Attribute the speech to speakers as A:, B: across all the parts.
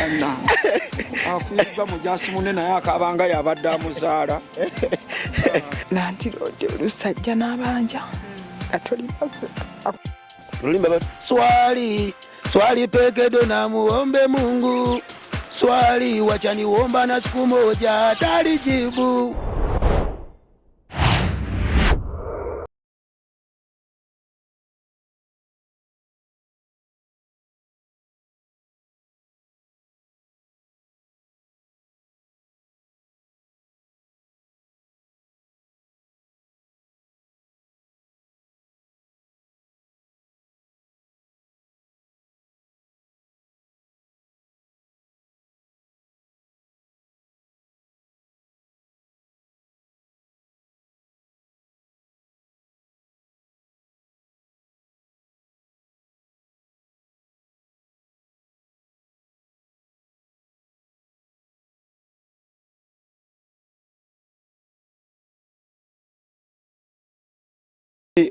A: mwana afuuka mujasi munene yakabanga yabadde amuzaala nantirode olusajja n'abanja
B: Lulimba swali swali pekedo na muombe Mungu, swali wachani uomba na siku moja atalijibu.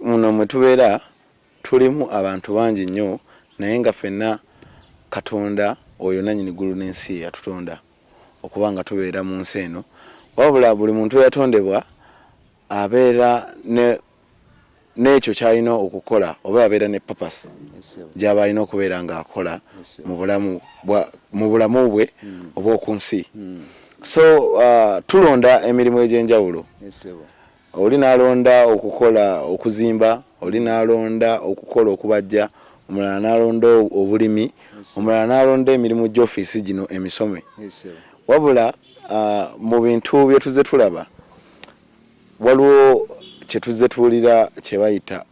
B: Muno mwetubeera tulimu abantu bangi nnyo naye nga ffenna Katonda oyo nannyini ggulu n'ensi yatutonda okuba nga tubeera mu nsi eno, wabula buli muntu yatondebwa abeera n'ekyo ky'alina okukola oba abeera ne purpose gy'aba alina okubeera ng'akola mu bulamu bwe obw'oku nsi. So tulonda emirimu egy'enjawulo. Oli nalonda okukola okuzimba, oli nalonda okukola okubajja, omulala nalonda obulimi, omulala nalonda emirimu gy'ofiisi gino emisome. Wabula mu bintu bye tuzze tulaba waliwo kye tuzze tuwulira kye bayita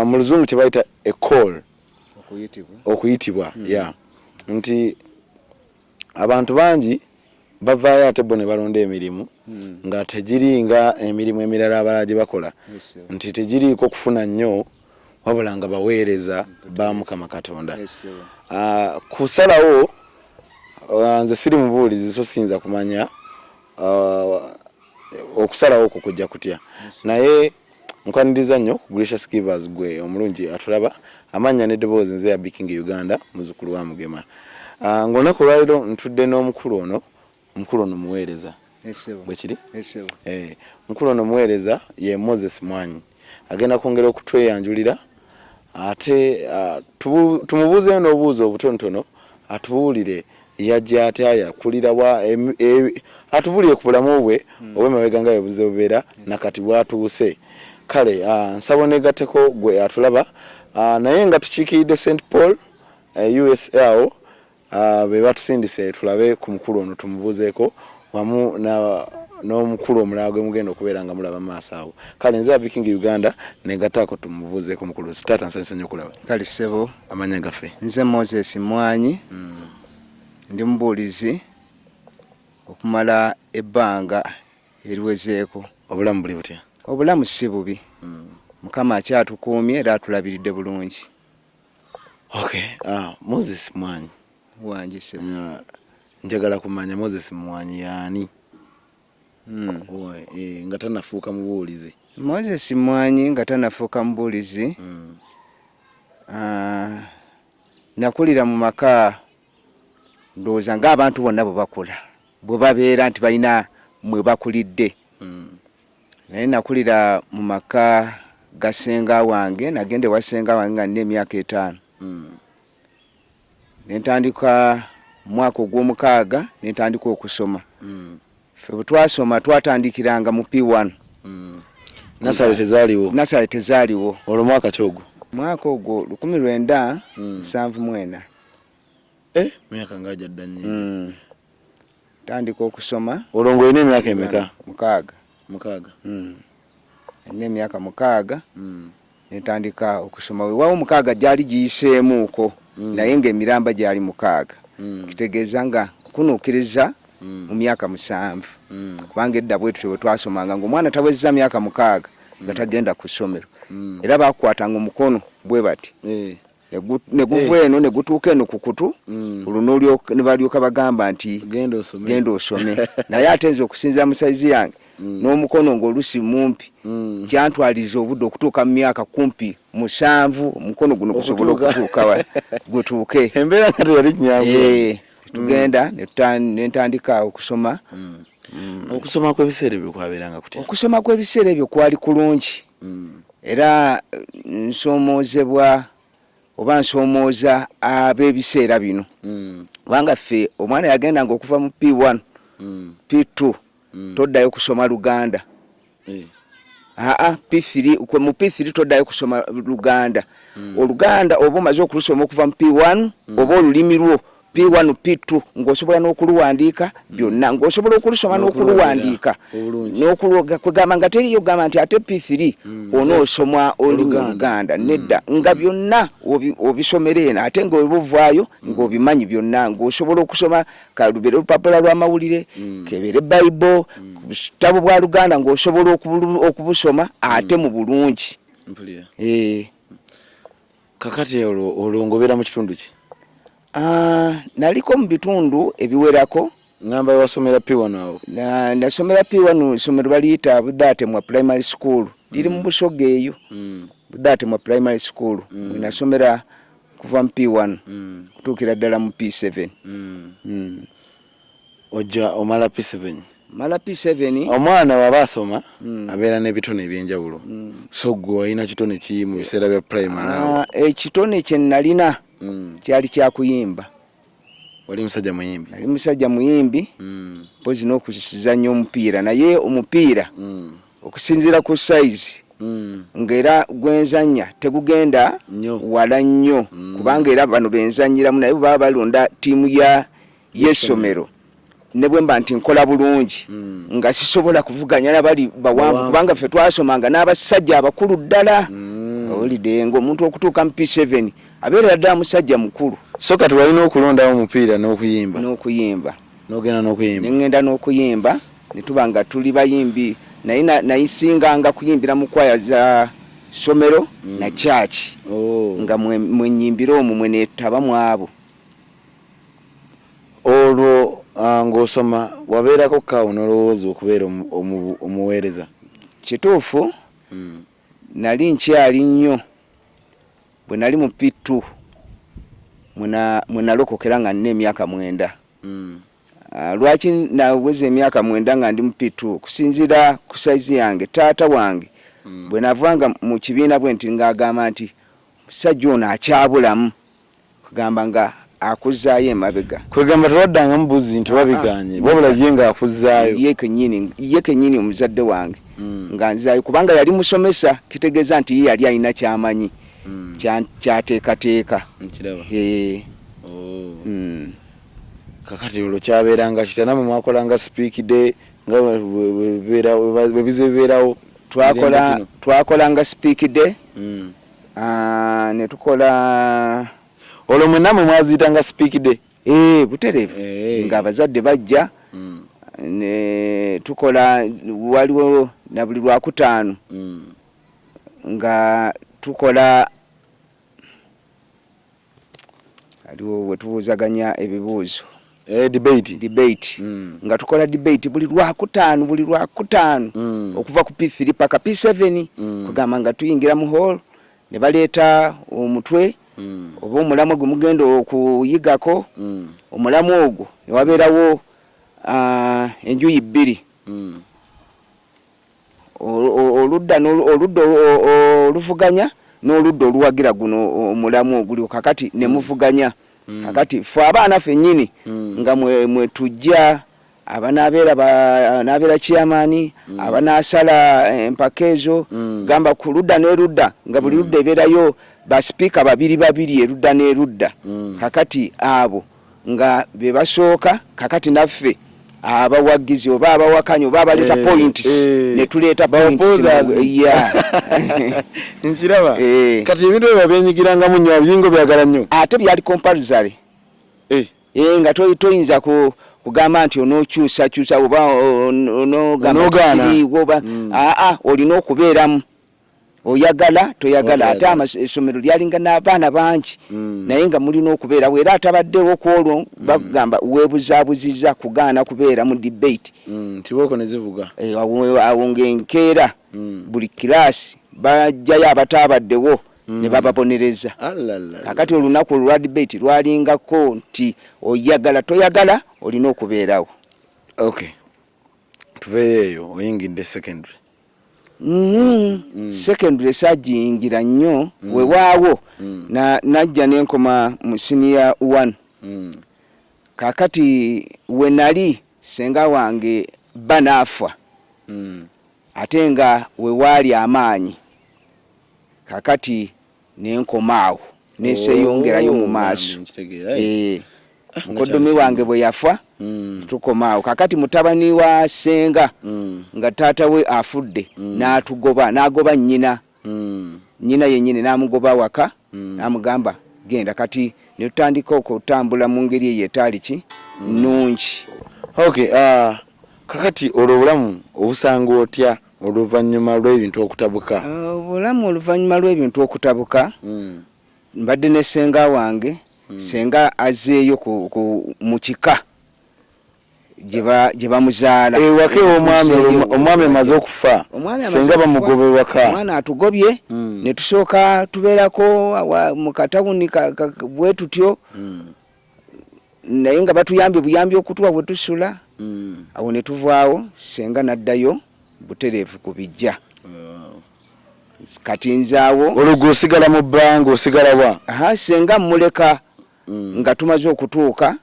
B: mu luzungu kye bayita a call, okuyitibwa nti abantu bangi bavaayo ate bo ne balonda emirimu nga tegiri nga emirimu emirala abalala gye bakola, nti tegiriiko kufuna nnyo wabula nga baweereza ba Mukama Katonda. Kusalawo nze siri mubuulizi so siyinza kumanya okusalawo okwo kujja kutya, naye nkwaniriza nnyo ku Gracious Givers gwe omulungi atulaba, amannya n'eddoboozi nze ya Biking Uganda muzzukulu wa Mugema. Ng'olunaku lwaliro ntudde n'omukulu ono, omukulu ono muweereza bwe kiri mukulu ono muweereza ye Moses Mwanyi, agenda kwongera okutweyanjulira ate tumubuuzeyo n'obuuzo obutonotono atubuulire yajja ate ayakulira atubuulire ku bulamu bwe obw'emabega nga bwe bubeera nakati bwatuuse. Kale nsaba negatteko gwe atulaba naye nga tukiikiridde St Paul USL be batusindise tulabe ku mukulu ono tumubuuzeeko wamu n'omukulu omulala gwe mugenda okubeera nga mulaba maaso awo. Kale nze Biking Uganda negattaako tumubuuzeeko mukulu. Taata nsanyusa nnyo okulaba.
C: Kale ssebo,
B: amanya gaffe.
C: Nze Moses Mwanyi ndi mubuulizi okumala ebbanga eriwezeeko.
B: Obulamu buli butya?
C: Obulamu si bubi. Mukama akyatukuumye era atulabiridde bulungi.
B: Okay. Moses Mwanyi
C: wangi ssebo.
B: Njagala kumanya Moses Mwanyi yaani? Nga tanafuuka mubuulizi.
C: Moses Mwanyi nga tanafuuka mubuulizi nakulira mu maka ndowooza ng'abantu bonna bwe bakula bwe babeera nti balina mwe bakulidde. Naye nakulira mu maka ga ssenga wange, nagende wa ssenga wange nga nina emyaka 5. Nentandika mwaka ogw'omukaaga nentandika okusoma. Ffe bwe twasoma twatandikiranga mu P1.
B: Nasale tezaaliwo. Olwo mwaka ki ogwo?
C: Mwaka ogwo 1974.
B: Myaka ng'ajja dda nnyo.
C: Tandika okusoma.
B: Olwo ng'olina emyaka emeka?
C: 6. Nina emyaka 6. Nentandika okusoma. Weewaawo 6 gyali giyiseemuuko naye ng'emiramba gyali 6. Kitegeeza nga kunuukiriza mu myaka 7. Kubanga edda bwetu bwe twasomanga ng'omwana tawezza myaka 6 nga tagenda ku ssomero. Era baakwatanga omukono bwe bati. Ne guva eno ne gutuuka eno ku kutu, olwo ne balyoka bagamba nti genda osome. Naye ate nze okusinza mu saizi yange n'omukono ng'olusi mumpi kyantwaliza obudde okutuuka mu myaka kumpi 7 omukono guno gusobola okutuuka gutuuke
B: embeera nga teyali nyangu
C: tugenda ne ntandika okusoma
B: okusoma kw'ebiseera ebyo kwabeeranga kutya
C: okusoma kw'ebiseera ebyo kwali kulungi era nsomoozebwa oba nsomooza ab'ebiseera bino kubanga ffe omwana yagendanga okuva mu P1 P2 toddayo kusoma Luganda P3 mu P3 toddayo kusoma Luganda Oluganda oba omaze okulusoma okuva mu P1 oba olulimi lwo P1 P2 ng'osobola n'okuluwandiika byonna ng'osobola okulusoma n'okuluwandiika kwegamba nga teriyo gamba nti ate P3 onoosoma olulimi Luganda nedda nga byonna obisomera eno ate ng'obuvaayo ng'obimanyi byonna ng'osobola okusoma kalubera olupapula lw'amawulire kebere Bible kubitabo bwa Luganda ng'osobola okubusoma ate mu bulungi
B: kakati olwongobera mu kitundu ki
C: naliko mu bitundu ebiwerako
B: ngamba wasomera P1 awo
C: nasomera P1 somero baliyita Budatemwa Primary School liri mu Busoga eyo Budatemwa Primary School nasomera kuva mu P1 kutuukira ddala mu P7
B: ojja omala P7
C: mala P7
B: omwana waba asoma abeera n'ebitone ebyenjawulo so gwe walina kitone ki mu biseera bya primary awo
C: ekitone kye nalina kyali kyakuyimba
B: wali musajja muyimbi
C: ali musajja muyimbi pozi n'okuzizanya omupiira naye omupiira okusinziira ku size ng'era gwenzanya tegugenda wala nnyo kubanga era bano benzanyiramu naye baba balonda ttiimu y'essomero ne bwe mba nti nkola bulungi nga sisobola kuvuganya n'abali bawanvu kubanga ffe twasomanga n'abasajja abakulu ddala olide ng'omuntu okutuuka mu P7 abeera ddala musajja mukulu
B: so kati walina okulondawo omupiira n'okuyimba
C: n'ogenda n'okuyimba ne tuba nga tuli bayimbi naye nayisinganga kuyimbira mu kwaya za somero na church nga mwenyimbira omwo mwe neetaba mu abo
B: olwo ng'osoma wabeerako kaawo n'olowooza okubeera omuweereza
C: kituufu nali nkyali nnyo bwe nali mu P2 mwe nalokokera nga nina emyaka 9 lwaki naweza emyaka 9 nga ndi mu P2 kusinziira ku saizi yange taata wange bwe navanga mu kibiina bwe nti ng'agamba nti musajja ono akyabulamu kugamba nga akuzaayo emabega
B: kwegamba tewaddanga mubuzi nti wabiganye wabula ye ng'akuzaayo
C: ye kennyini omuzadde wange nga nzaayo kubanga yali musomesa kitegeeza nti ye yali alina kyamanyi kyateekateeka
B: kakati olwo kyabeeranga kitya namwe mwakolanga speak day nga bwe bizebeerawo twakolanga speak day ne tukola olwo mwe namwe mwaziyitanga speak day
C: butereevu ng'abazadde bajja ne tukola waliwo na buli Lwakutaano nga tukola aliwo wetubuuzaganya ebibuuzo debate nga tukola debate buli Lwakutaano okuva ku P3 paka P7 kugamba nga tuyingira mu hall ne baleeta omutwe oba omulamu gwe mugenda okuyigako omulamu ogwo ne wabeerawo enjuyi 2 oludda oluvuganya n'oludda oluwagira guno omulamu oguli kakati ne muvuganya kakati ffe abaana ffennyini nga mwe tujja abanabeera chairman abanaasala empaka ezo gamba ku ludda n'erudda nga buli ludda ebeerayo basipiika 2 erudda n'erudda kakati abo nga be basooka kakati naffe abawagizi oba abawakanyi oba abaleta points ne tuleeta points
B: nkiraba kati ebintu ebyo byenyigirangamu nnyo ebingo byagala nnyo
C: ate byali compulsory nga toyinza kugamba nti onookyusakyusa oba onogamba oba olina okubeeramu oyagala toyagala ate amasomero lyalinga n'abaana bangi naye nga mulina okubeera era atabaddewo ku olwo bagamba weebuzaabuziza kugaana kubeera mu debate
B: tibooko ne zivuga
C: awo ng'enkeera buli kiraasi bajjayo abataabaddewo ne bababonereza kakati olunaku olwa debate lwalingako nti oyagala toyagala olina okubeerawo.
B: Okay, tuveeyo eyo oyingidde secondary.
C: Secondary sajiyingira nnyo wewaawo najja nenkoma mu senior 1 kakati we nali senga wange banaafa ate nga we waali amaanyi kakati nenkomaawo neseyongerayo mu maaso mukoddomi wange bwe yafa tukomaawo kakati mutabani wa senga nga taata we afudde n'agoba nnyina yennyini n'amugoba waka n'amugamba genda kati ne tutandika okutambula mu ngeri eyo etaali ki nnungi.
B: Okay, kakati olwo obulamu obusanga otya oluvannyuma lw'ebintu okutabuka?
C: Obulamu oluvannyuma lw'ebintu okutabuka mbadde ne senga wange senga azeeyo mu kika gye bamuzaala
B: ewake omwami amaze okufa senga bamugobe waka
C: omwana atugobye ne tusooka tubeerako mu katawuni bwe tutyo naye nga batuyambye buyambi okutuwa bwe tusula awo ne tuvaawo senga n'addayo butereevu ku bijja kati nzaawo
B: olugwo osigala mu bbanga osigala wa
C: senga mmuleka nga tumaze okutuuka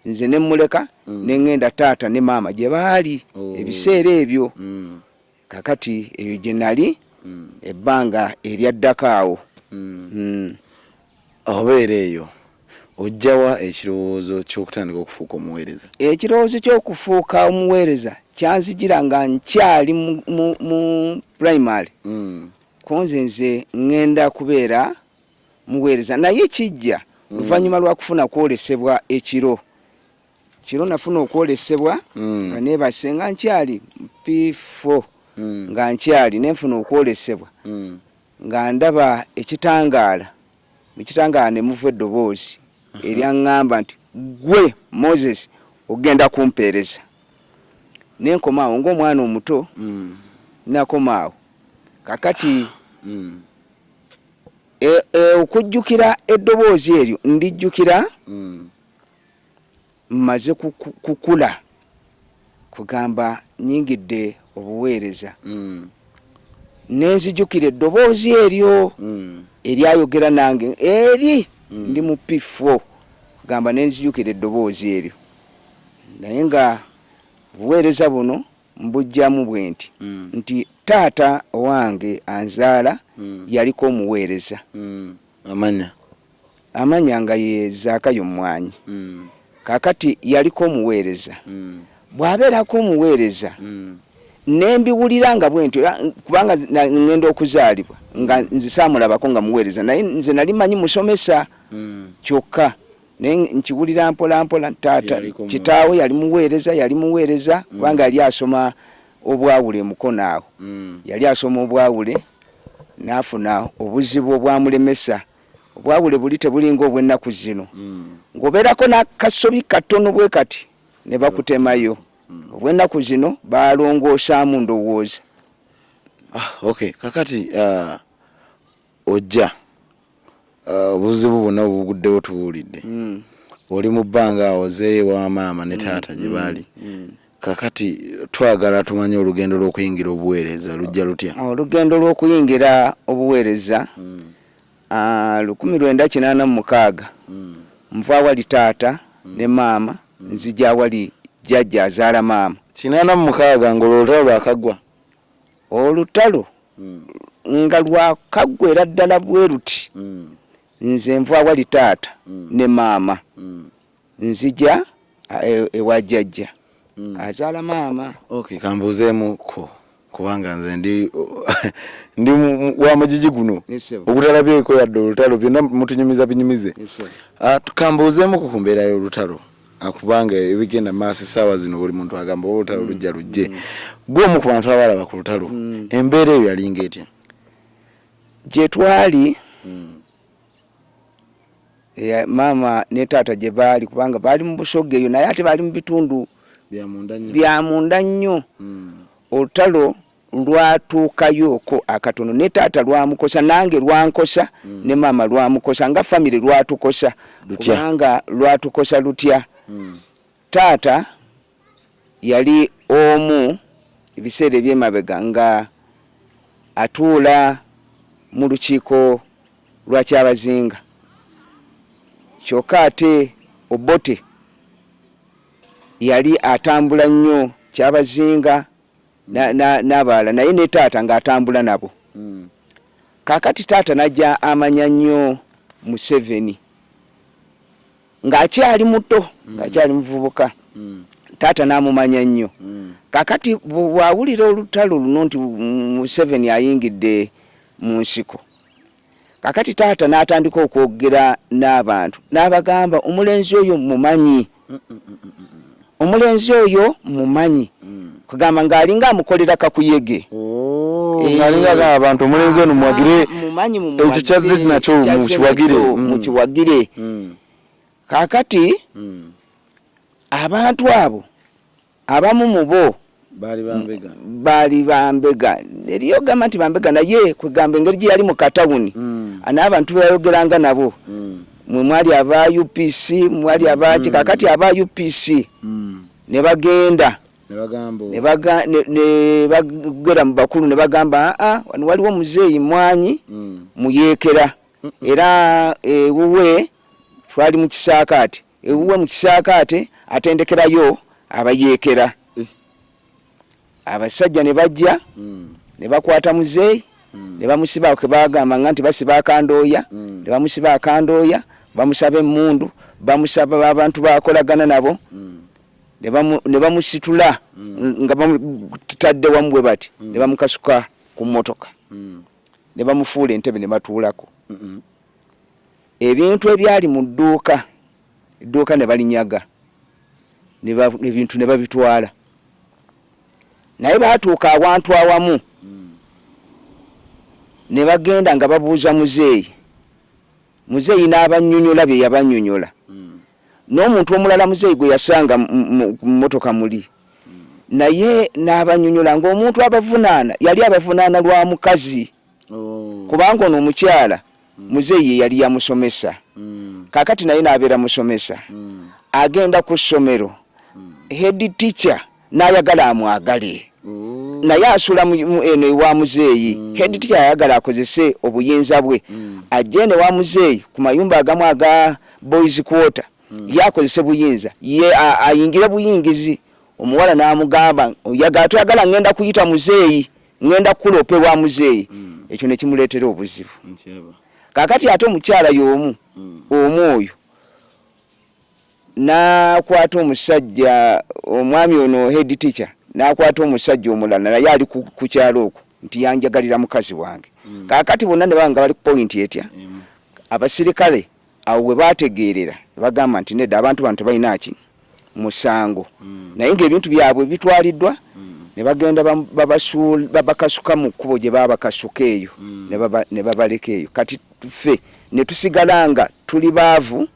C: nze ne mmuleka nengenda taata ne maama gye baali ebiseera ebyo kakati eyo gye nali ebbanga eryaddako awo.
B: Obeera eyo ojjawa ekirowoozo ky'okutandika okufuuka omuweereza?
C: Ekirowoozo ky'okufuuka omuweereza kyanzijira nga nkyali mu primary konze nze ngenda kubeera muweereza naye kijja luvannyuma lwa kufuna kwolesebwa ekiro nafuna okwolesebwa nga neebase nga nkyali P4 nga nkyali nenfuna okwolesebwa nga ndaba ekitangaala mukitangaala ne muva eddoboozi eryaŋŋamba nti gwe Moses ogenda kumpeereza nenkomaawo ng'omwana omuto nakomaawo kakati okujjukira eddoboozi eryo ndijjukira mmaze kukula kugamba nyingidde obuweereza nenzijjukira eddoboozi eryo eryayogera nange eri ndi mu P4 kugamba nenzijjukira eddoboozi eryo naye nga obuweereza buno mbujjamu bwe nti taata owange anzaala yaliko omuweereza amanya nga ye Zaakayo Mmwanyi kakati yaliko omuweereza bw'abeerako omuweereza nembiwulira nga bwentyo kubanga ngenda okuzaalibwa nga nze saamulabako nga muweereza naye nze nali manyi musomesa kyokka naye nkiwulira mpola taata kitaawe yali muweereza kubanga yali asoma obwawule mukono awo yali asoma obwawule n'afuna obuzibu obwamulemesa obwawule buli tebulinga obw'ennaku zino ng'obeerako n'akasobi katono bwe kati ne bakutemayo obw'ennaku zino balongoosaamu ndowooza.
B: Okay, kakati ojja obuzibu bwonna obuguddewo tubuwulidde oli mu bbanga ozeeyo wa maama ne taata gye baali kakati twagala tumanye olugendo lw'okuyingira obuweereza lujja lutya?
C: Olugendo lw'okuyingira obuweereza 1986 nva awali taata ne maama nzija awali jjajja azaala maama.
B: 86 ng'olutalo lwakaggwa?
C: Olutalo nga lwakaggwa era ddala bwe ruti nze nva awali taata ne maama nzija ewa jjajja azaala maama.
B: Okay, kambuuzeemuko kubanga nze ndi wa mugigi guno ogutalabyeko yadde olutalo byonna mutunyumiza binyumize. Tukambuuzeemuko ku mbeera y'olutalo akubanga ebigenda maaso essaawa zino buli muntu agamba olutalo lujja lujje gwe omu ku bantu abalaba ku lutalo embeera eyo yalinga etya?
C: gye twali mama ne taata gye baali kubanga baali mu Busoga eyo naye ate baali mu bitundu bya munda nnyo. Olutalo lwatuukayoko akatono ne taata lwamukosa nange lwankosa ne mama lwamukosa nga family lwatukosa kubanga lwatukosa lutya. Taata yali omu ebiseera ebyemabega nga atuula mu lukiiko lwa Kyabazinga kyokka ate Obote yali atambula nnyo Kyabazinga n'abalala naye ne taata ng'atambula nabo. Kaakati taata najja amanya nnyo Museveni ng'akyali muto ng'akyali muvubuka. Taata n'amumanya nnyo. Kaakati bw'awulira olutalo luno nti Museveni ayingidde mu nsiko, kaakati taata n'atandika okwogera n'abantu n'abagamba omulenzi oyo mumanyi, omulenzi oyo mumanyi, kugamba ng'alinga amukolera kakuyege.
B: Ng'alinga abantu omulenzi ono muwagire ekyo kyazze nakyo mukiwagire. Kaakati abantu abo abamu mu bo baali bambega eriyo gamba nti bambega naye kwegamba engeri gye yali mu katawuni n'abantu beyayogeranga nabo mwe mwali aba UPC mwali abaki. Kaakati aba UPC ne bagenda ne bagera mu bakulu ne bagamba wano waliwo muzeeyi mwanyi muyeekera era ewuwe twali mu kisaakaate, ewuwe mu kisaakaate atendekerayo abayeekera. Abasajja ne bajja ne bakwata muzeeyi ne bamusiba ke bagamba nti basiba akandooya, ne bamusiba akandooya, bamusaba emmundu, bamusaba abantu bakolagana nabo, ne bamusitula nga bamutadde wamu bwe bati, ne bamukasuka ku mmotoka, ne bamufuula entebe ne batuulako. Ebintu ebyali mu dduuka ne balinyaga, ebintu ne babitwala. Naye baatuuka awantu awamu ne bagenda nga babuuza muzeeyi n'abannyonnyola bye yabannyonnyola. N'omuntu omulala muzeeyi gwe yasanga mu mmotoka muli naye n'abannyonnyola ng'omuntu abavunaana yali abavunaana lwa mukazi kubanga ono omukyala muzeeyi yali yamusomesa. Kaakati naye n'abeera musomesa agenda ku ssomero, head teacher n'ayagala amwagale naye asula eno ewa muzeeyi. Head teacher ayagala akozese obuyinza bwe ajje ne wa muzeeyi ku mayumba agamu aga boys quarter yakozese buyinza ye ayingire buyingizi. Omuwala n'amugamba oyagala ngenda kuyita muzeeyi, ngenda kulope wa muzeeyi. Ekyo ne kimuleetera obuzibu. Kaakati ate omukyala y'omu oyo n'akwata omusajja, omwami ono head teacher n'akwata omusajja omulala naye ali ku kyalo okwo nti yanjagalira mukazi wange. Kaakati bonna ne banga bali ku point etya. Abasirikale awo bwe bategeerera bagamba nti nedda abantu bano tebalina ki musango, naye ng'ebintu byabwe bitwaliddwa ne bagenda babakasuka mu kkubo gye babakasuka eyo ne babaleka eyo. Kati ffe ne tusigala nga tuli baavu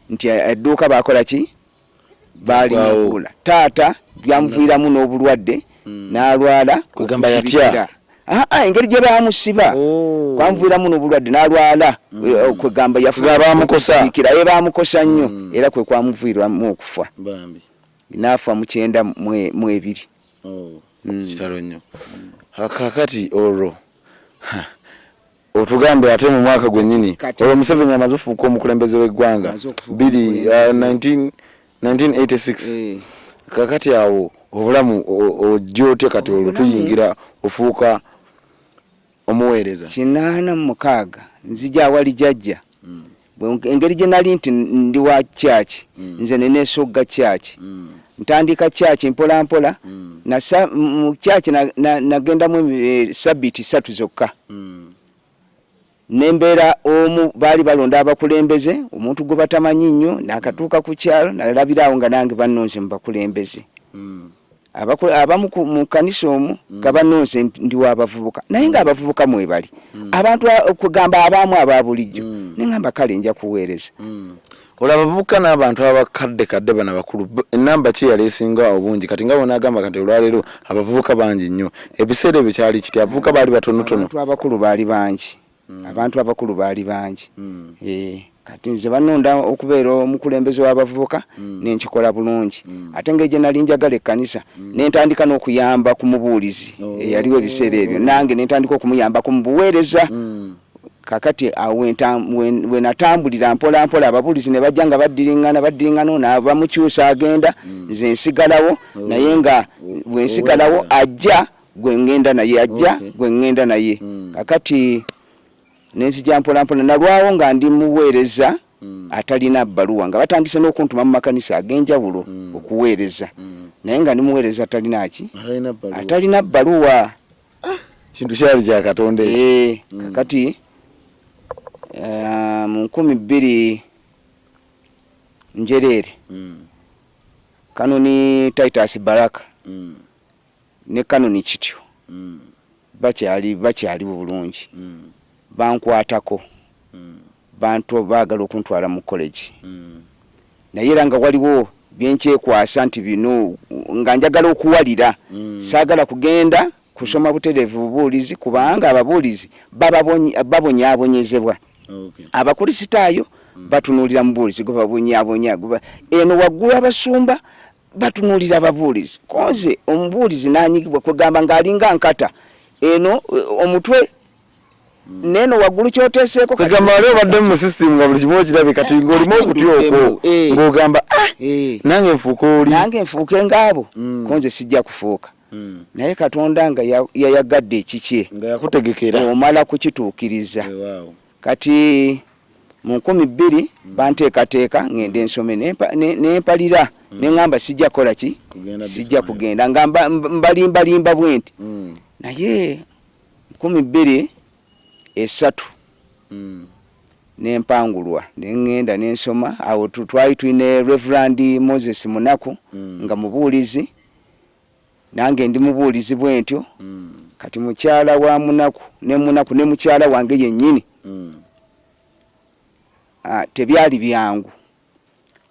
B: nti edduuka bakola ki baalinyagula. Taata byamuviiramu n'obulwadde n'alwala kugamba yatya
C: engeri gye bamusiba kwamuviiramu n'obulwadde n'alwala kwegamba yafuikira ye bamukosa nnyo era kwe kwamuviiramu okufa n'afa mu 9
B: kitalo nnyo. Kakati olwo otugambe ate mu mwaka gwennyini olwo Museveni amaze okufuuka omukulembeze w'eggwanga 1986. Kakati awo obulamu ojja otya kati olwo tuyingira ofuuka omuweereza? 86 nzija awali jjajja engeri gye nali nti ndi wa kyaki nze neneesogga kyaki ntandika kyaki mpola mpola mu kyaki nagendamu sabbiiti 3 zokka. Nembeera omu baali balonda abakulembeze, omuntu gwe batamanyi nnyo n'akatuuka ku kyalo nalabiraawo nga nange bannonze mu bakulembeze.
C: abamu mu kanisa omwo gabanonse ndi wabavubuka naye nga abavubuka mwebali abantu okugamba abamu ababulijjo nengamba kale nja kuweereza
B: olaba abavubuka n'abantu abakadde bana bakulu enamba ki yali esinga obungi kati nga bona agamba kati olwaleero abavubuka bangi nnyo ebiseera ebyo kyali kiti abavubuka baali batonotono
C: abantu abakulu baali bangi kati nze banonda okubeera omukulembeze w'abavubuka nenkikola bulungi ate ng'egye nali njagala ekkanisa nentandika n'okuyamba ku mubuulizi eyaliwo ebiseera ebyo nange nentandika okumuyambako mu buweereza kakati we natambulira mpola mpola ababuulizi ne bajja nga baddiringana ono abamukyusa agenda nze nsigalawo naye nga bwe nsigalawo ajja gwe ngenda naye kakati nenzija mpola mpola nalwawo nga ndi muweereza atalina bbaluwa nga batandise n'okuntuma mu makanisa ag'enjawulo okuweereza naye nga ndi muweereza atalina bbaluwa
B: kintu kyali kya Katonda
C: kakati mu 2000 njereere Kanoni Titus Baraka ne Kanoni Kityo bakyali bulungi bankwatako bantu baagala okuntwala mu college naye era nga waliwo byenkyekwasa nti bino nga njagala okuwalira saagala kugenda kusoma butereevu bubuulizi kubanga ababuulizi babonyaabonyezebwa abakulisitaayo batunuulira mu buulizi gwe babonyabonya eno waggulu abasumba batunuulira ababuulizi konze omubuulizi nanyigibwa kwegamba ng'alinga nkata eno omutwe neno waggulu kyoteseeko
B: kagamba wali obadde mu system nga buli kimu okirabe kati ng'olimu okutyoko ng'ogamba nange
C: nfuuke ngaabo konze sijja kufuuka naye Katonda nga yayagadde ekikye
B: nga yakutegekera
C: omala kukituukiriza kati mu 2000 banteekateeka ngende ensome nempalira neŋŋamba sijja kukola ki sijja kugenda nga mbalimbalimba bwenti naye 2003 nempangulwa neŋŋenda nensoma awo twali twine Reverend Moses Munaku nga mubuulizi nange ndi mubuulizi bwentyo kati mukyala wa Munaku ne mukyala wange yennyini tebyali byangu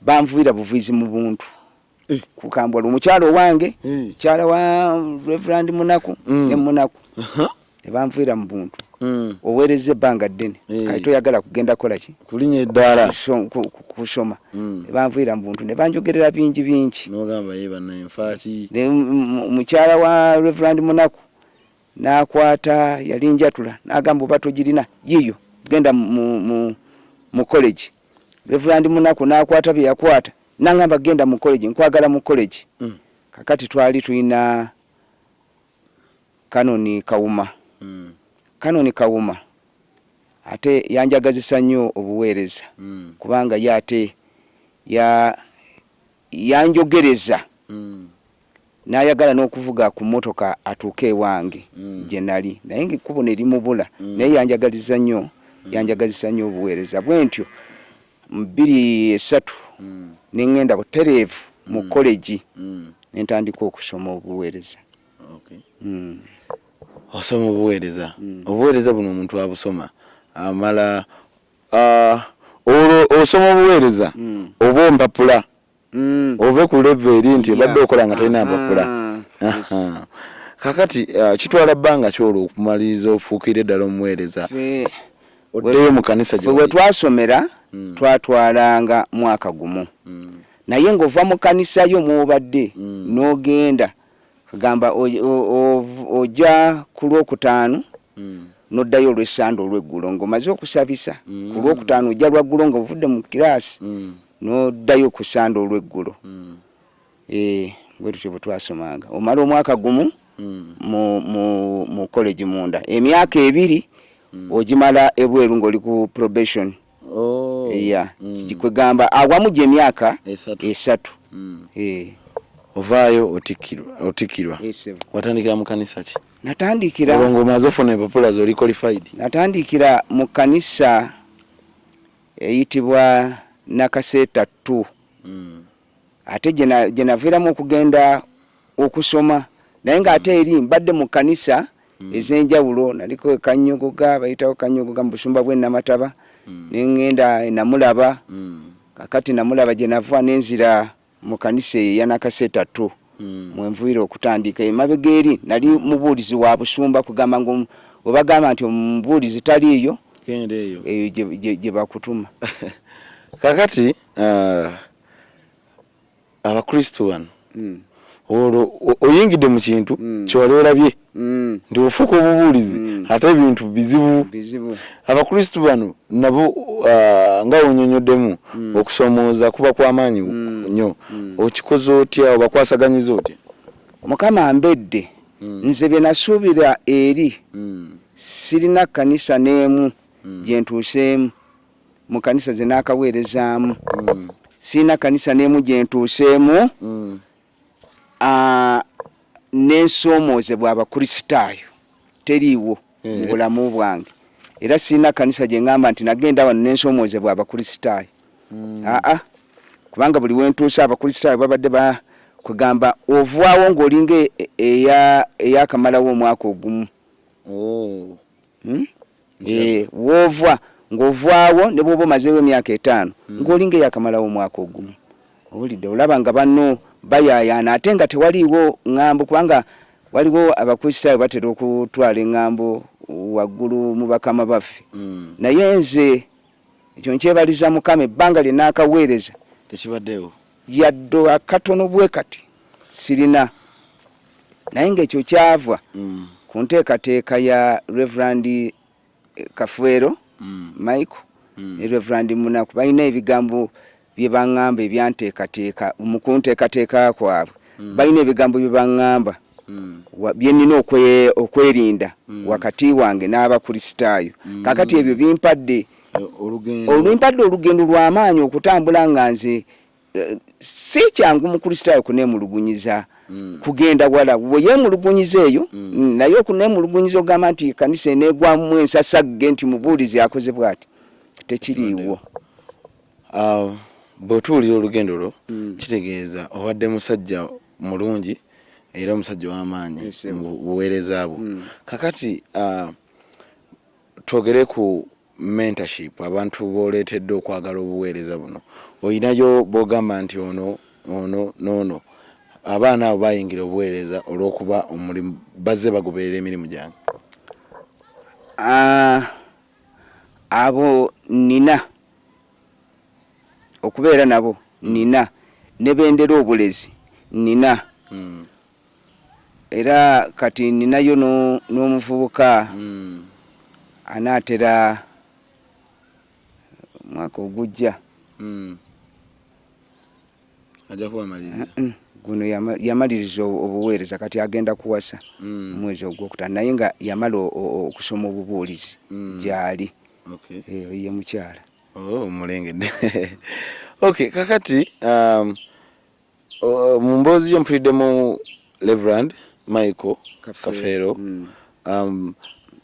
C: banvuira buvuizi mu buntu kukambwa omukyala owange mukyala wa Reverend Munaku ne Munaku banvuira mu buntu oweereza ebbanga ddene kati toyagala kugenda kola ki
B: kulinya eddaala
C: kusoma banvuira mu buntu ne banjogerera bingi
B: n'ogamba ye bannanfaaki
C: mukyala wa Reverend Munaku n'akwata yali njatula n'agamba oba togirina yiyo genda mu college Reverend Munaku n'akwata bye yakwata n'angamba genda mu college nkwagala mu college kakati twali tulina Kanoni Kawuma ate yanjagazisa nnyo obuweereza kubanga yate yanjogereza n'ayagala n'okuvuga ku mmotoka atuuke ewange gye nali naye ng'ekkubo ne limubula naye yanjagazisa nnyo obuweereza bwentyo mu 2003 neŋŋenda butereevu mu college nentandika okusoma obuweereza
B: osoma obuweereza buno omuntu abusoma amala osoma obuweereza oba mpapula ove ku level eri nti obadde okola nga tolina mpapula kakati kitwala bbanga kyolo okumaliriza ofuukire ddala omuweereza oddeyo mu kanisa
C: we twasomera twatwalanga mwaka gumu naye ng'ova mu kanisa yo mwobadde n'ogenda kagamba ojja ku Lwokutaano n'oddayo olw'Essande olw'eggulo ng'omaze okusabisa ku Lwokutaano ojja lwaggulo ng'ovudde mu kiraasi n'oddayo ku Ssande olw'eggulo bwe tutyo bwe twasomanga omala omwaka gumu mu college munda emyaka 2 ogimala ebweru ng'oli ku probation kwegamba awamu gy'emyaka 3
B: ovaayo otikirwa watandikira mu kanisa ki
C: natandikira
B: ng'omaze ofuna empapula z'oli qualified
C: natandikira mu kanisa eyitibwa Nakaseeta 2 ate gye naviiramu okugenda okusoma naye ng'ate eri mbadde mu kanisa ez'enjawulo naliko Kanyogoga bayitawo Kanyogoga mu busumba bw'e Namataba nengenda Namulaba kakati Namulaba gye nava nenzira mu kanisa ya Nakaseta 2 mwenvuire okutandika emabega eri nali mubuulizi wa busumba kugamba ngo obagamba nti omubuulizi taliiyo
B: kendeeyo
C: gye bakutuma
B: kakati abakristo wano olwo oyingidde mu kintu kyewali olabye nti ofuuka obubuulizi ate ebintu bizibu abakristo bano nabo nga onyonyoddemu okusomooza kuba kw'amaanyi nnyo okikoze otya obakwasaganyiza otya
C: Mukama ambedde nze bye nasuubira eri sirina kanisa n'emu gye ntuuseemu mu kanisa ze naakaweerezaamu sirina kanisa n'emu gye ntuuseemu n'ensoomoozebwa abakristaayo teriiwo mu bulamu bwange era sirina kanisa gye ngamba nti nagenda wano n'ensoomoozebwa abakristaayo kubanga buli wentuusa abakristaayo babadde kugamba ovaawo ng'olinga eyakamalawo omwaka ogumu woova ng'ovaawo ne bw'oba omazeewo emyaka 5 ng'olinga eyakamalawo omwaka ogumu owulidde olaba nga banno bayaayaana ate nga tewaliiwo ŋŋambo kubanga waliwo abakristaayo batera okutwala eŋŋambo waggulu mu bakama baffe naye nze ekyo nkyebaliza Mukama ebbanga lye naakaweereza
B: tekibaddeewo
C: yaddo akatono bwe kati sirina naye ng'ekyo kyava ku nteekateeka ya Reverend Kafwero Michael ne Reverend Munaku balina ebigambo bye baŋŋamba ebyanteekateeka mu kunteekateeka kwabwe balina ebigambo bye baŋŋamba bye nnina okwerinda wakati wange n'abakristaayo kakati ebyo bimpadde olugendo lw'amaanyi okutambula nga nze si kyangu mukristaayo kuneemulugunyiza kugenda wala we yeemulugunyiza eyo naye okuneemulugunyiza ogamba nti kanisa eneegwamu ensasagge nti mubuulizi akoze bw'ati tekiriiwo
B: bw'otuwulira olugendo lwo kitegeeza obadde musajja mulungi era omusajja w'amaanyi mu buweereza bwo kakati twogere ku mentorship abantu b'oleetedde okwagala obuweereza buno oyinayo bw'ogamba nti ono abaana abo bayingira obuweereza olw'okuba omulimu bazze bagoberera emirimu gyange
C: abo nina okubeera nabo nina ne bendera obulezi nina era kati ninayo n'omuvubuka anaatera mwaka ogujja
B: ajja kubamaliriza
C: guno yamaliriza obuweereza kati agenda kuwasa omwezi ogwokutaano naye nga yamala okusoma obubuulizi gyali ye mukyala
B: omulengedde okay kakati mu mboozi yo mpuliriddemu Reverend Michael Kafeero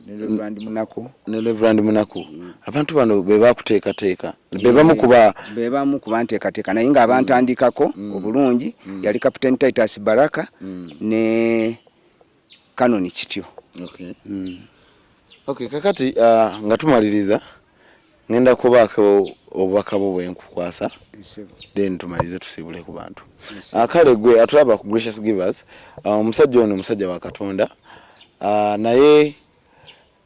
B: ne Reverend Munaku abantu bano be bakuteekateeka be bamu kuba nteekateeka naye ng'abantandikako obulungi yali Captain Titus Baraka ne Canon Kityo okay kakati nga tumaliriza ngenda kubaako obubaka bwo bwenkukwasa then tumalize tusibule ku bantu kale gwe atulaba ku Gracious Givers omusajja ono musajja wa Katonda naye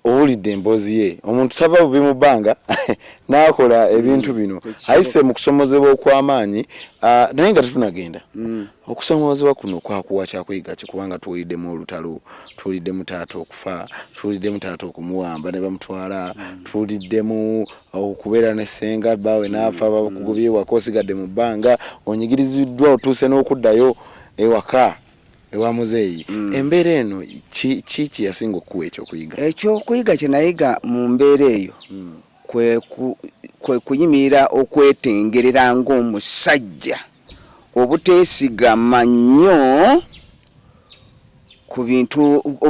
B: owulidde emboozi ye omuntu tava bubi mu bbanga n'akola ebintu bino ayise mu kusomozebwa okw'amaanyi naye nga tetunagenda okusomozebwa kuno kwakuwa kyakuyiga kubanga tuwuliddemu olutalo tuwuliddemu taata okufa tuwuliddemu taata okumuwamba ne bamutwala tuwuliddemu okubeera ne ssenga bbaawe n'afa bakugubye waka osigadde mu bbanga onyigiriziddwa otuuse n'okuddayo ewaka ewa muzeeyi embeera eno ki yasinga okuwa ekyokuyiga
C: kye nayiga mu mbeera eyo kwe kuyimirira okwetengerera ng'omusajja obuteesigama nnyo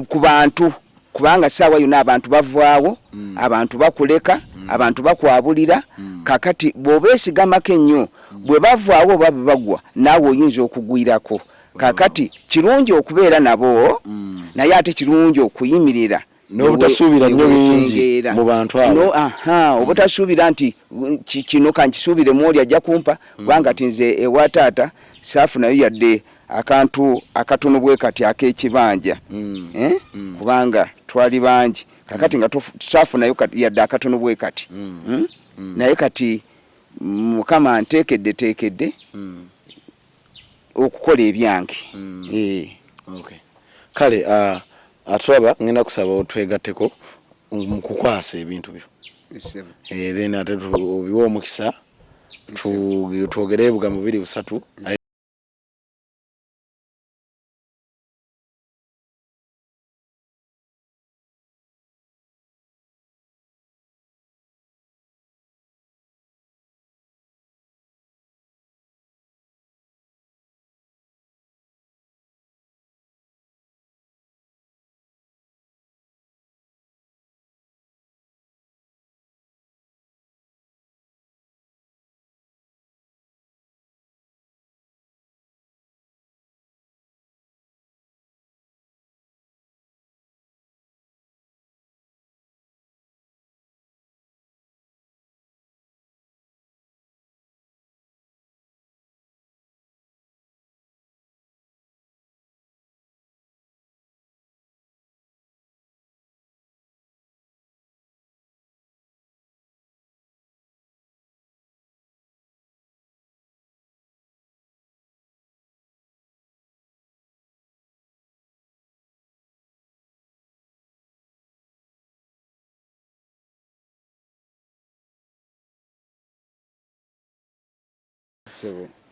C: ku bantu kubanga saawa yonna abantu bavaawo abantu bakuleka abantu bakwabulira kakati bw'obeesigamako ennyo bwe bavaawo oba bwe bagwa naawe oyinza okugwirako kakati kirungi okubeera nabo naye ate kirungi okuyimirira
B: n'obutasuubira nnyo bingi mu bantu abo.
C: obutasuubira nti kino kankisuubire mwoli ajja kumpa kubanga tinze ewa taata saafuna yadde akantu akatono bwe kati ak'ekibanja kubanga twali bangi kakati nga saafuna yadde akatono bwe kati naye kati Mukama nteekedde okukola ebyange.
B: Kale atulaba ngenda kusaba otwegatteko mu kukwasa ebintu byo then ate obiwa omukisa twogere ebigambo 2-3.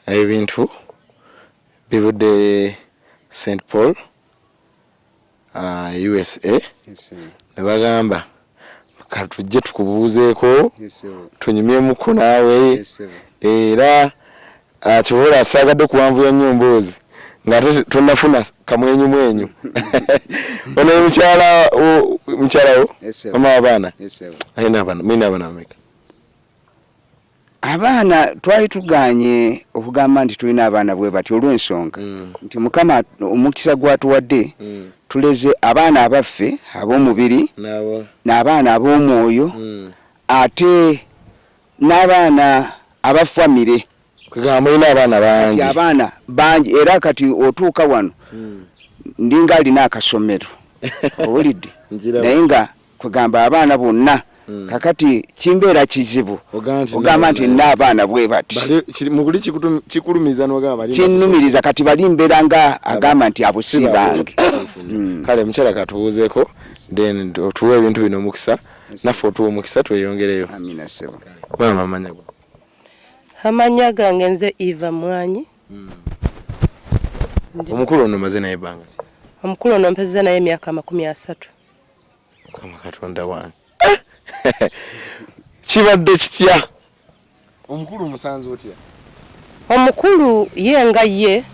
B: Ebintu bivudde St. Paul USA ne bagamba katujje tukubuuzeeko tunyumyemuko naawe era kyobola asaagadde kuwanvuya nnyo emboozi ng'ate tonnafuna kamwenyumwenyu. Ono mukyalawo mama w'abaana ayina abaana ameka?
C: Abaana twali tuganye okugamba nti tulina abaana bwe bati olw'ensonga nti Mukama omukisa gwatuwadde tuleze abaana abaffe ab'omubiri n'abaana ab'omwoyo ate n'abaana abafamire.
B: Kugamba mulina abaana bangi.
C: Abaana bangi era kati otuuka wano ndinga alina akasomero owulidde naye nga kugamba abaana bonna kakati kimbeera kizibu ogamba nti n'abaana bwe bati
B: muguli kikulumiza n'ogamba
C: kinnumiriza kati bali mbeera nga agamba nti abo si bange.
B: Kale mukyala katubuuzeeko then otuwa ebintu bino omukisa naffe otuwa omukisa tweyongereyo.
C: Amina ssebo.
B: Mama amanya go?
D: Amanya gange nze Eva Mwanyi.
B: Omukulu ono maze naye ebbanga ki?
D: Omukulu ono mpezza naye emyaka 30.
B: Mukama Katonda wange. Kibadde kitya? Omukulu musanze otya?
D: Omukulu ye nga ye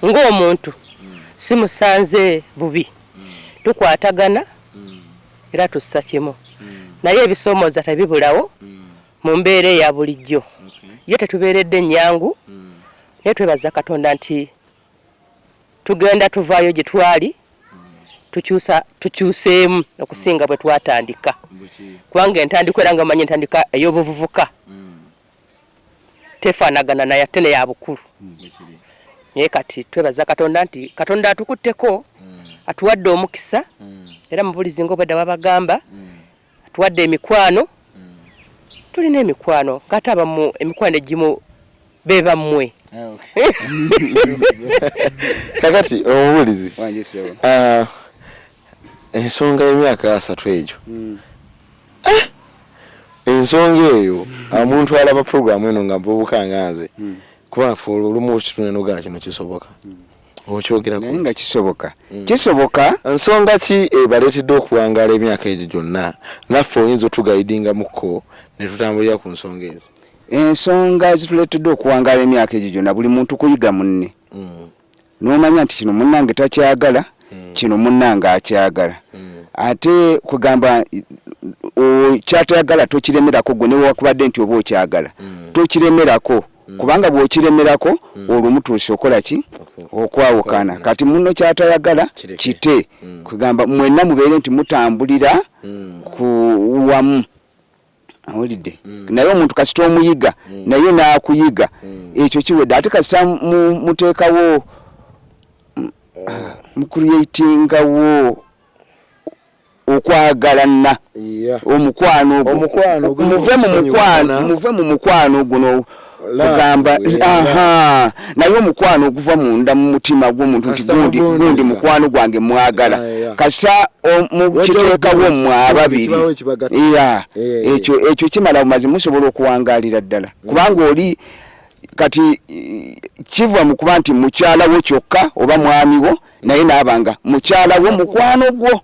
D: ng'omuntu simusanze bubi. Tukwatagana era tussa kimu. Naye ebisoomooza tebibulawo mu mbeera ya bulijjo. Ye tetubeeredde nnyangu naye twebaza Katonda nti tugenda tuvaayo gye twali tukyuseemu okusinga bwe twatandika. Kubanga entandikwa era nga manyi entandika ey'obuvubuka tefaanagana naye ate ne ya bukulu. Naye kati twebaza Katonda nti Katonda atukutteko atuwadde omukisa era mu bulizi ng'obwedda babagamba atuwadde emikwano. Tulina emikwano ng'ate abamu emikwano egimu beba mmwe.
B: Kakati omubulizi ensonga y'emyaka 3 egyo ensonga eyo omuntu alaba programu eno nga mpubukanganze kuba ffe olumu kitunene ogana kino kisoboka okyogerako
C: naye nga kisoboka
B: nsonga ki ebaleetedde okuwangaala emyaka egyo gyonna naffe oyinza otugaidingamukko ne tutambulira ku nsonga ezo?
C: Ensonga zituleetedde okuwangaala emyaka egyo gyonna buli muntu kuyiga munne n'omanya nti kino munnange takyagala kino munnange akyagala ate kugamba kyatayagala tokiremerako gwe newakubadde nti oba okyagala tokiremerako kubanga bw'okiremerako olwo mutuuse okola ki okwawukana kati muno kyatayagala kite kugamba mwenna mubeere nti mutambulira ku wamu awulidde naye omuntu kasita omuyiga naye n'akuyiga ekyo kiwedde ate kasita muteekawo mucreatingawo okwagalana omukwano muve mu mukwano guno kugamba naye omukwano oguva munda mu mutima gw'omuntu nti gundi mukwano gwange mwagala kasa mukiteekawo mmwe ababiri ekyo kimala bumazi musobola okuwangalira ddala kubanga oli kati kiva mu kuba nti mukyalawo kyokka oba mwamiwo naye naabanga mukyalawo mukwano gwo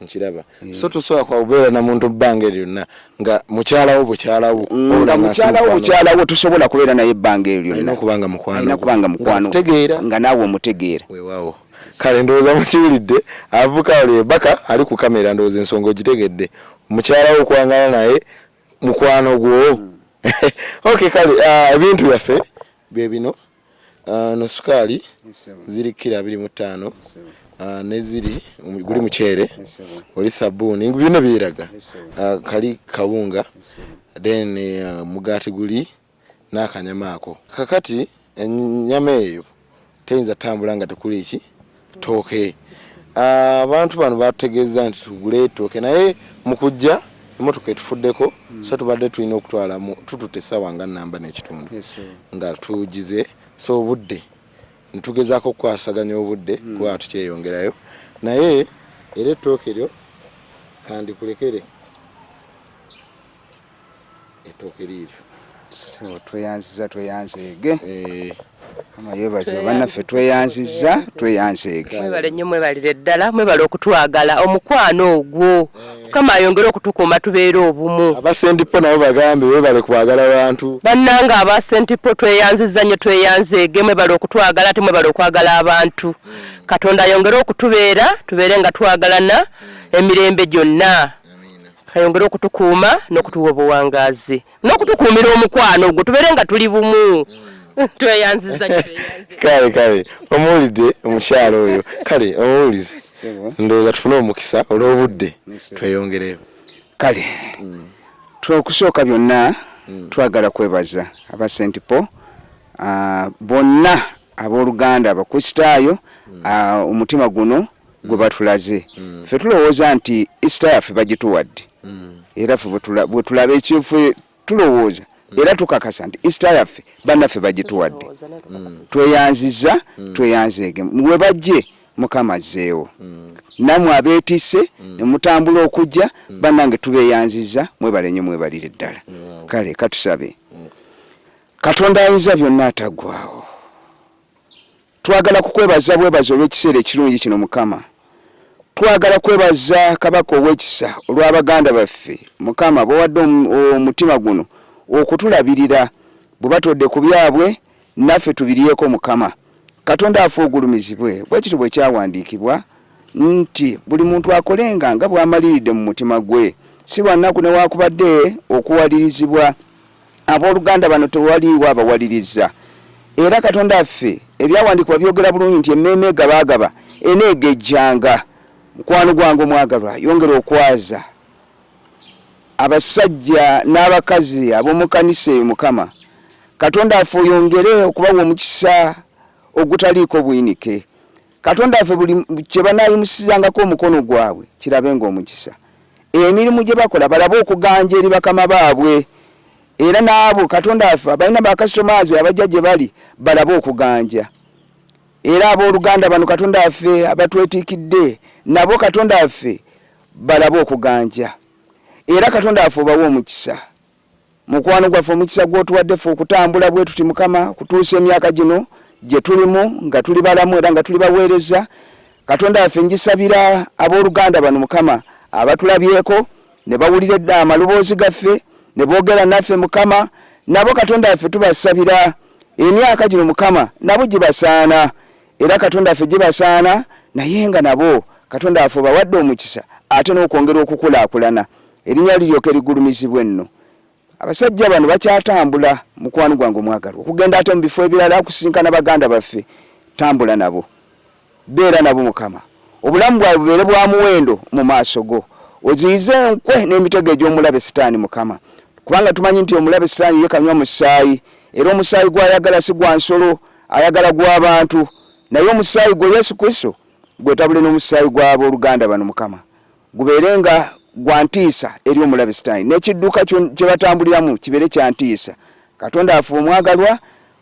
B: nkiraba so tosobola kwabeera na muntu bbanga eryo lyonna nga mukyalawo bukyalawo
C: bukyalawo tosobola kubeera naye ebbanga eryo
B: lyonna kubanga
C: mukwano nga naawe omutegeera
B: weewaawo kale ndowooza mukiwulidde avuka oli ebaka ali ku kamera ndowooza ensonga ogitegedde mukyalawo okwangana naye mukwano gwo okay kale ebintu byaffe bye bino no sukaali ziri kilo 25 neziri guli muchere oli sabuni bino biraga kali kawunga then mugati guli n'akanyama ako kakati ennyama eyo teyinza tambula nga tekuli ki tooke abantu bano bategeeza nti tugule tooke naye mukujja emotoka etufuddeko so tubadde tulina okutwala tutute sawa nga namba n'ekitundu nga tugize so obudde ntugezaako okukwasaganya obudde kuba tukyeyongerayo naye era ettooke lyo kandi kulekere ettooke liiryo
C: tweyanzeege amayebaza bannaffe tweyanzeege
D: mwebale nnyo mwebalire ddala mwebale okutwagala omukwano ogwo Mukama ayongere okutukuuma tubeere obumu
B: abasentipo nabo bagambe webale kwagala abantu
D: bannanga abasentipo tweyanziza nnyo tweyanzeege mwebale okutwagala ate mwebale okwagala abantu Katonda ayongere okutubeera tubeere nga twagalana emirembe gyonna ayongere okutukuuma n'okutuwa obuwangaazi n'okutukuumira omukwano ogwo tubeere nga tuli bumu tweyanziza
B: kale omuwulidde omukyalo oyo kale omuwulize ndowooza tufune omukisa olw'obudde tweyongereyo
C: kale okusooka byonna twagala kwebaza aba St. Paul bonna abooluganda abakristaayo omutima guno gwe batulaze ffe tulowooza nti Easter yaffe bagituwadde era ffe bwe tulaba ekiffe tulowooza era tukakasa nti Easter yaffe bannaffe bagituwadde tweyanziza tweyanzeege mwe bajje Mukama azzeewo namwe abeetisse ne mutambula okujja bannange tubeeyanziza mwebale nnyo mwebalire ddala kale katusabe Katonda ayinza byonna ataggwaawo twagala kukwebaza bwebaza olw'ekiseera ekirungi kino Mukama twagala kwebaza kabaka ow'ekisa olw'abaganda baffe Mukama bawadde omutima guno okutulabirira bwe batodde ku byabwe naffe tubiryeko Mukama Katonda afuugulumizibwe bwekityo bwe kyawandiikibwa nti buli muntu akolenga nga bw'amaliridde mu mutima gwe si lwannaku newakubadde okuwalirizibwa abooluganda bano tewaliiwo abawaliriza era Katonda affe ebyawandiikibwa byogera bulungi nti emmeeme gabaagaba eneegejjanga mukwano gwange omwagalwa yongera okwaza abasajja n'abakazi ab'omu kanisa eyo Mukama Katonda affe oyongere okubawa omukisa ogutaliiko buyinike Katonda affe buli kye banaayimusizangako omukono gwabwe kirabe ng'omukisa emirimu gye bakola balabe okuganja eri bakama baabwe era n'abo Katonda affe abalina bakasitomazi abajja gye bali balabe okuganja era abooluganda bano Katonda affe abatwetiikidde nabo Katonda affe balabe okuganja era Katonda affe obawe omukisa mukwano gwaffe omukisa gw'otuwadde ffe okutambula bwe tuti Mukama kutuusa emyaka gino gye tulimu nga tuli balamu era nga tuli baweereza Katonda affe ngisabira abooluganda bano Mukama abatulabyeko ne bawulira amaloboozi gaffe ne boogera naffe Mukama nabo Katonda affe tubasabira emyaka gino Mukama nabo gibasaana era Katonda affe gibasaana naye nga nabo Katonda affe bawadde omukisa ate n'okwongera okukulaakulana erinnya liryoke ligulumizibwe nno abasajja bano bakyatambula mukwano gwange omwagalwa okugenda ate mu bifo ebirala kusinkana baganda baffe tambula nabo beera nabo mukama obulamu bwawe bubeere bwa muwendo mu maaso go oziyize enkwe n'emitego egy'omulabe sitaani mukama kubanga tumanyi nti omulabe sitaani ye kanywa musaayi era omusaayi gw'ayagala si gwa nsolo ayagala gw'abantu naye omusaayi gwe Yesu Kristo gwetabule n'omusaayi gw'abooluganda bano mukama gubeere nga gwa ntiisa eri omulabe sitaani n'ekidduka kye batambuliramu kibeere kya ntiisa Katonda afe omwagalwa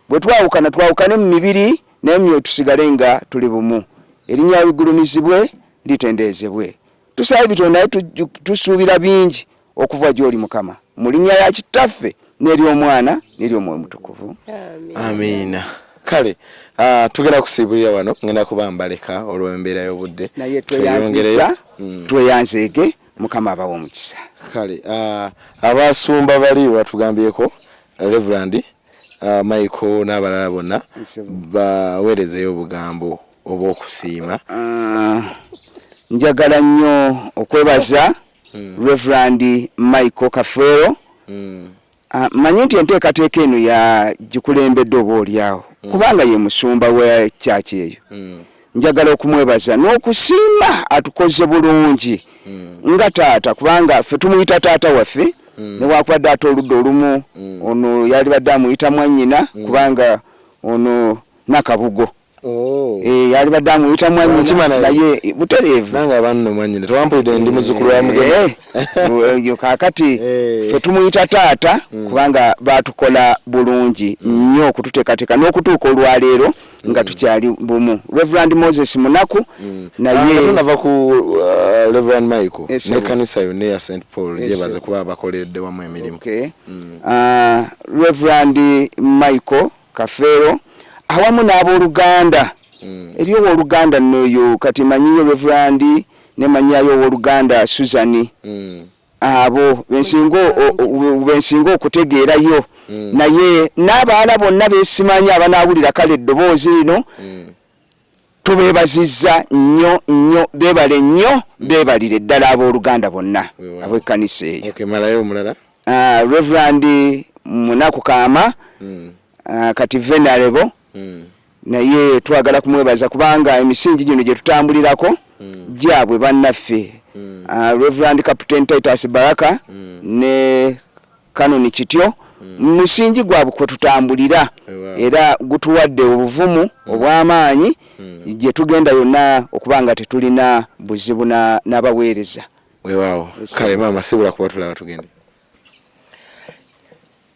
C: bwe twawukane mu mibiri naye tusigale nga tuli bumu erinnya ligulumizibwe litendeezebwe tusaba bitono naye tusuubira bingi okuva gy'oli mukama mu linnya ya kitaffe n'ery'omwana n'ery'omwoyo mutukuvu
B: amiina kale tugenda kusiibulira wano ngenda kuba mbaleka olw'embeera y'obudde
C: naye tweyanzeege mukama abawa omukisa
B: kale abasumba bali batugambyeko Reverend Michael n'abalala bonna baweerezeyo obugambo oba okusiima
C: njagala nnyo okwebaza Reverend Michael Kafeero manyi nti enteekateeka eno yagikulembedde oba oliawo kubanga ye musumba wa kyaki eyo njagala okumwebaza n'okusiima atukoze bulungi nga taata kubanga ffe tumuyita taata waffe newakubadde ate oludda olumu ono yali badde amuyita mwannyina kubanga ono Nakabugo yali badde amuyita mwannyina naye butereevu
B: nange abantu mwannyina tewampulidde ndi muzzukulu wa Mugema
C: yo kaakati ffe tumuyita taata kubanga batukola bulungi nnyo okututeekateeka n'okutuuka olwaleero nga tukyali bumu Reverend Moses Munaku naye
B: tunava ku Reverend Michael n'ekkanisa yonna ya St Paul yebaze kuba bakoledde wamu emirimu
C: Reverend Michael Kafeero awamu n'abooluganda eriyo owooluganda nnoyo kati manyiyo Reverend ne manyayo owooluganda Susan abo bensinga okutegeerayo naye n'abaala bonna beesimanya abanaawulira kale eddoboozi lino tubeebazizza nnyo beebale nnyo beebalire ddala abooluganda bonna ab'ekkanisa eyo Reverend Munaku Kaama kati Venerable naye twagala kumwebaza kubanga emisingi gino gye tutambulirako gyabwe bannaffe Reverend Captain Titus Baraka ne Canon Kityo musingi gwabwe kwe tutambulira era gutuwadde obuvumu obw'amaanyi gye tugenda yonna okubanga tetulina buzibu n'abaweereza
B: weewaawo kale maama sibula kuba tulaba tugende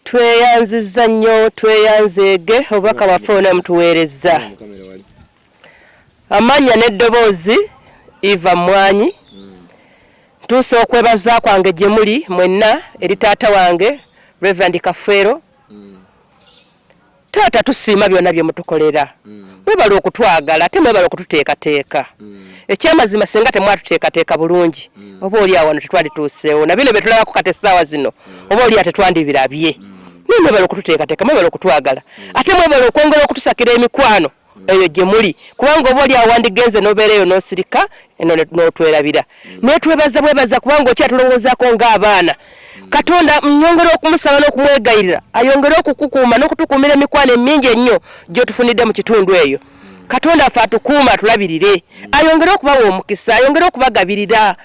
D: tweyanzizza nnyo tweyanzeege obubaka bwaffe bonna mutuweerezza amannya n'eddoboozi Eva Mwanyi ntuuse okwebaza kwange gye muli mwenna eri taata wange Reverend Kafeero taata tusiima byonna bye mutukolera mwebala okutwagala ate mwebala okututeekateeka ekyamazima singa temwatuteekateeka bulungi oba oli awo wano tetwalituuseewo na bino bye tulabako kati essaawa zino oba oli tetwandibirabye naye mwebala okututeekateeka mwebala okutwagala ate mwebala okwongera okutusakira emikwano eyo gye muli kubanga oba oli awo wandigenze n'obeera eyo n'osirika eno n'otwerabira naye bwebaza kubanga okyatulowoozaako ng'abaana Katonda nyongera okumusaba n'okumwegayirira ayongere okukukuuma n'okutukuumira emikwano emingi ennyo gy'otufunidde mu kitundu eyo Katonda afe atukuuma atulabirire ayongere okubawa omukisa ayongere okubagabirira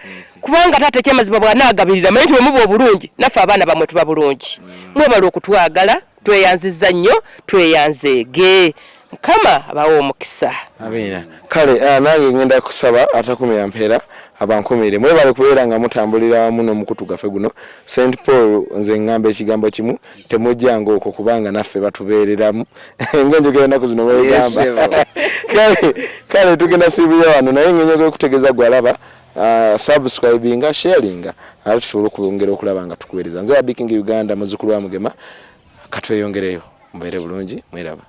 D: kubanga taata ekyamazima bw'anaagabirira manyi nti bwe muba obulungi naffe abaana bamwe tuba bulungi mwebala okutwagala tweyanzizza nnyo tweyanzeege Mukama abawa omukisa
B: amiina kale nange ngenda kusaba atakumya mpeera abankomere mwebale kubeera nga mutambulira wamu n'omukutu gaffe guno St Paul nze ngamba ekigambo kimu temujjanga okwo kubanga naffe batubeereramu ng'enjogera ennaku zino mwegamba kale tugenda siibulira wano naye ng'enjogera okutegeeza gwalaba subscribinga sharinga ate tusobole okwongera okulaba nga tukuweereza nze Abiking Uganda muzzukulu wa Mugema katweyongereyo mubeere bulungi mweraba